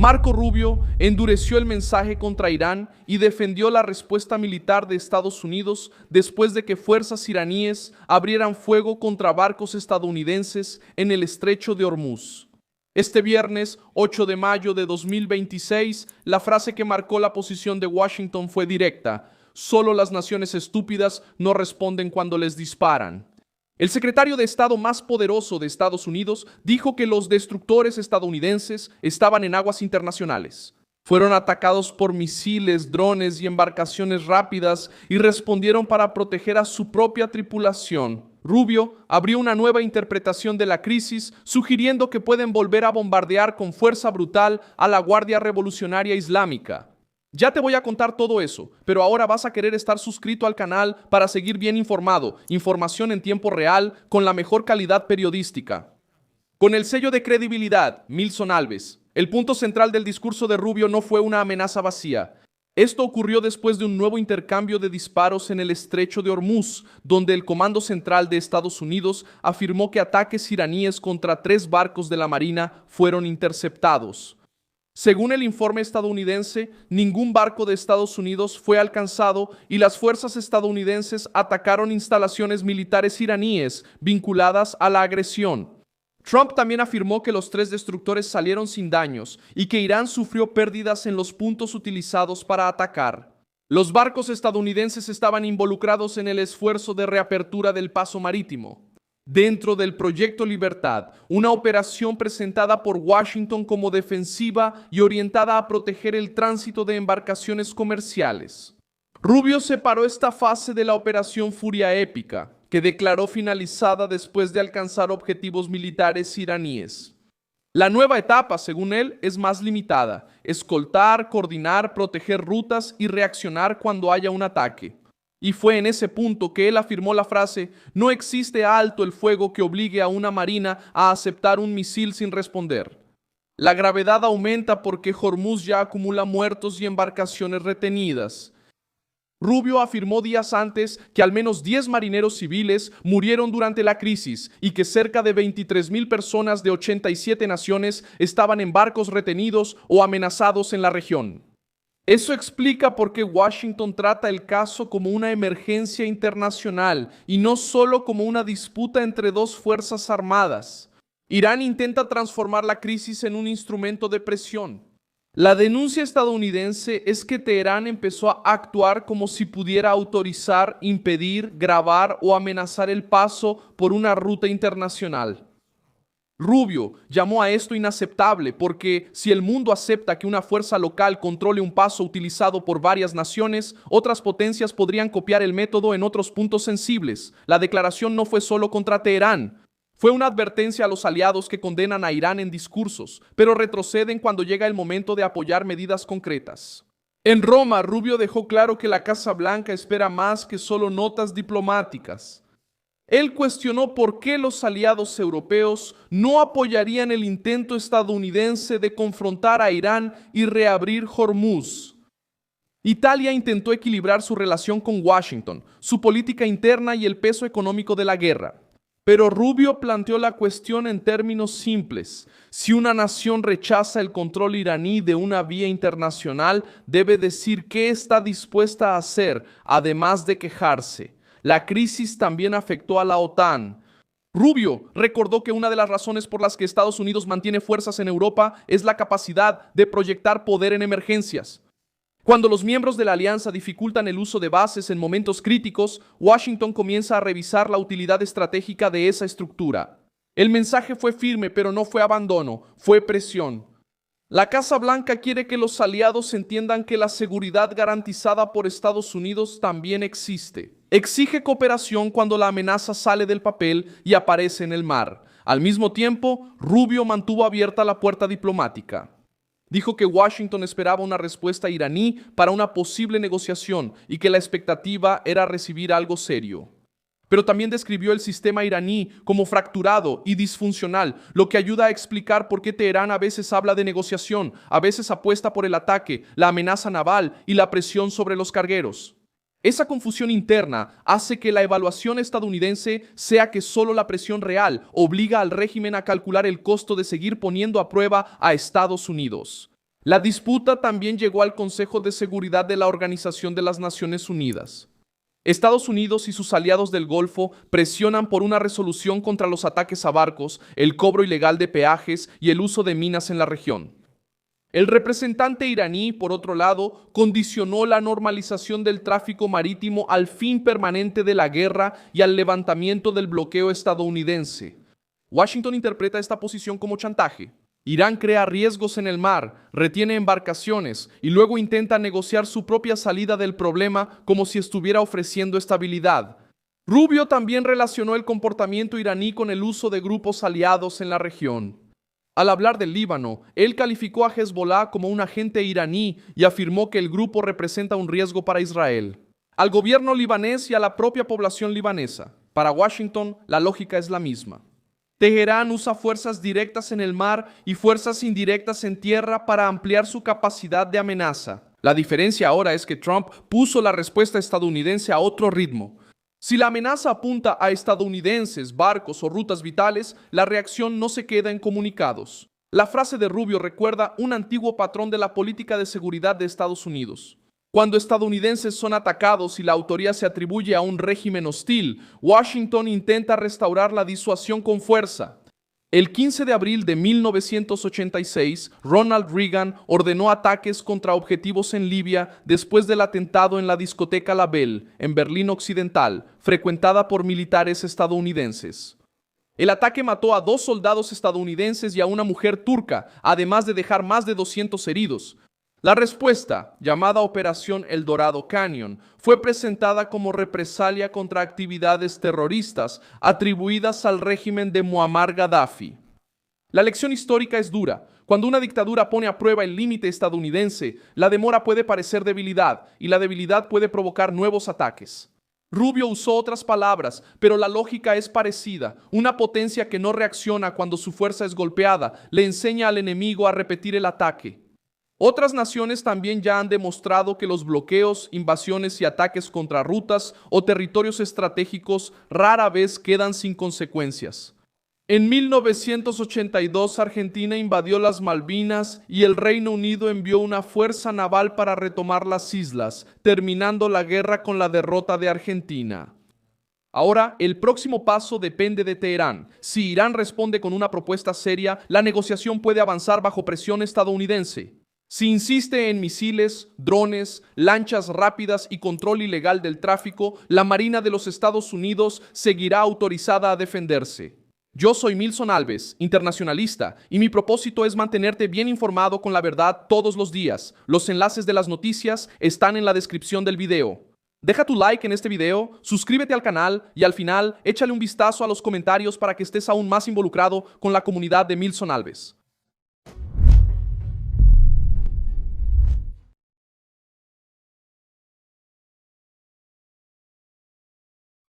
Marco Rubio endureció el mensaje contra Irán y defendió la respuesta militar de Estados Unidos después de que fuerzas iraníes abrieran fuego contra barcos estadounidenses en el estrecho de Hormuz. Este viernes, 8 de mayo de 2026, la frase que marcó la posición de Washington fue directa: solo las naciones estúpidas no responden cuando les disparan. El secretario de Estado más poderoso de Estados Unidos dijo que los destructores estadounidenses estaban en aguas internacionales. Fueron atacados por misiles, drones y embarcaciones rápidas y respondieron para proteger a su propia tripulación. Rubio abrió una nueva interpretación de la crisis, sugiriendo que pueden volver a bombardear con fuerza brutal a la Guardia Revolucionaria Islámica. Ya te voy a contar todo eso, pero ahora vas a querer estar suscrito al canal para seguir bien informado, información en tiempo real con la mejor calidad periodística. Con el sello de credibilidad, Milson Alves. El punto central del discurso de Rubio no fue una amenaza vacía. Esto ocurrió después de un nuevo intercambio de disparos en el estrecho de Hormuz, donde el Comando Central de Estados Unidos afirmó que ataques iraníes contra 3 barcos de la Marina fueron interceptados. Según el informe estadounidense, ningún barco de Estados Unidos fue alcanzado y las fuerzas estadounidenses atacaron instalaciones militares iraníes vinculadas a la agresión. Trump también afirmó que los 3 destructores salieron sin daños y que Irán sufrió pérdidas en los puntos utilizados para atacar. Los barcos estadounidenses estaban involucrados en el esfuerzo de reapertura del paso marítimo dentro del Proyecto Libertad, una operación presentada por Washington como defensiva y orientada a proteger el tránsito de embarcaciones comerciales. Rubio separó esta fase de la Operación Furia Épica, que declaró finalizada después de alcanzar objetivos militares iraníes. La nueva etapa, según él, es más limitada: escoltar, coordinar, proteger rutas y reaccionar cuando haya un ataque. Y fue en ese punto que él afirmó la frase: no existe alto el fuego que obligue a una marina a aceptar un misil sin responder. La gravedad aumenta porque Hormuz ya acumula muertos y embarcaciones retenidas. Rubio afirmó días antes que al menos 10 marineros civiles murieron durante la crisis y que cerca de 23,000 personas de 87 naciones estaban en barcos retenidos o amenazados en la región. Eso explica por qué Washington trata el caso como una emergencia internacional y no solo como una disputa entre 2 fuerzas armadas. Irán intenta transformar la crisis en un instrumento de presión. La denuncia estadounidense es que Teherán empezó a actuar como si pudiera autorizar, impedir, grabar o amenazar el paso por una ruta internacional. Rubio llamó a esto inaceptable porque si el mundo acepta que una fuerza local controle un paso utilizado por varias naciones, otras potencias podrían copiar el método en otros puntos sensibles. La declaración no fue solo contra Teherán. Fue una advertencia a los aliados que condenan a Irán en discursos, pero retroceden cuando llega el momento de apoyar medidas concretas. En Roma, Rubio dejó claro que la Casa Blanca espera más que solo notas diplomáticas. Él cuestionó por qué los aliados europeos no apoyarían el intento estadounidense de confrontar a Irán y reabrir Hormuz. Italia intentó equilibrar su relación con Washington, su política interna y el peso económico de la guerra. Pero Rubio planteó la cuestión en términos simples. Si una nación rechaza el control iraní de una vía internacional, debe decir qué está dispuesta a hacer, además de quejarse. La crisis también afectó a la OTAN. Rubio recordó que una de las razones por las que Estados Unidos mantiene fuerzas en Europa es la capacidad de proyectar poder en emergencias. Cuando los miembros de la alianza dificultan el uso de bases en momentos críticos, Washington comienza a revisar la utilidad estratégica de esa estructura. El mensaje fue firme, pero no fue abandono, fue presión. La Casa Blanca quiere que los aliados entiendan que la seguridad garantizada por Estados Unidos también existe. Exige cooperación cuando la amenaza sale del papel y aparece en el mar. Al mismo tiempo, Rubio mantuvo abierta la puerta diplomática. Dijo que Washington esperaba una respuesta iraní para una posible negociación y que la expectativa era recibir algo serio. Pero también describió el sistema iraní como fracturado y disfuncional, lo que ayuda a explicar por qué Teherán a veces habla de negociación, a veces apuesta por el ataque, la amenaza naval y la presión sobre los cargueros. Esa confusión interna hace que la evaluación estadounidense sea que solo la presión real obliga al régimen a calcular el costo de seguir poniendo a prueba a Estados Unidos. La disputa también llegó al Consejo de Seguridad de la Organización de las Naciones Unidas. Estados Unidos y sus aliados del Golfo presionan por una resolución contra los ataques a barcos, el cobro ilegal de peajes y el uso de minas en la región. El representante iraní, por otro lado, condicionó la normalización del tráfico marítimo al fin permanente de la guerra y al levantamiento del bloqueo estadounidense. Washington interpreta esta posición como chantaje. Irán crea riesgos en el mar, retiene embarcaciones y luego intenta negociar su propia salida del problema como si estuviera ofreciendo estabilidad. Rubio también relacionó el comportamiento iraní con el uso de grupos aliados en la región. Al hablar del Líbano, él calificó a Hezbollah como un agente iraní y afirmó que el grupo representa un riesgo para Israel, al gobierno libanés y a la propia población libanesa. Para Washington, la lógica es la misma. Teherán usa fuerzas directas en el mar y fuerzas indirectas en tierra para ampliar su capacidad de amenaza. La diferencia ahora es que Trump puso la respuesta estadounidense a otro ritmo. Si la amenaza apunta a estadounidenses, barcos o rutas vitales, la reacción no se queda en comunicados. La frase de Rubio recuerda un antiguo patrón de la política de seguridad de Estados Unidos. Cuando estadounidenses son atacados y la autoría se atribuye a un régimen hostil, Washington intenta restaurar la disuasión con fuerza. El 15 de abril de 1986, Ronald Reagan ordenó ataques contra objetivos en Libia después del atentado en la discoteca La Belle, en Berlín Occidental, frecuentada por militares estadounidenses. El ataque mató a 2 soldados estadounidenses y a una mujer turca, además de dejar más de 200 heridos. La respuesta, llamada Operación El Dorado Canyon, fue presentada como represalia contra actividades terroristas atribuidas al régimen de Muammar Gaddafi. La lección histórica es dura. Cuando una dictadura pone a prueba el límite estadounidense, la demora puede parecer debilidad y la debilidad puede provocar nuevos ataques. Rubio usó otras palabras, pero la lógica es parecida. Una potencia que no reacciona cuando su fuerza es golpeada le enseña al enemigo a repetir el ataque. Otras naciones también ya han demostrado que los bloqueos, invasiones y ataques contra rutas o territorios estratégicos rara vez quedan sin consecuencias. En 1982, Argentina invadió las Malvinas y el Reino Unido envió una fuerza naval para retomar las islas, terminando la guerra con la derrota de Argentina. Ahora, el próximo paso depende de Teherán. Si Irán responde con una propuesta seria, la negociación puede avanzar bajo presión estadounidense. Si insiste en misiles, drones, lanchas rápidas y control ilegal del tráfico, la Marina de los Estados Unidos seguirá autorizada a defenderse. Yo soy Milson Alves, internacionalista, y mi propósito es mantenerte bien informado con la verdad todos los días. Los enlaces de las noticias están en la descripción del video. Deja tu like en este video, suscríbete al canal y al final échale un vistazo a los comentarios para que estés aún más involucrado con la comunidad de Milson Alves.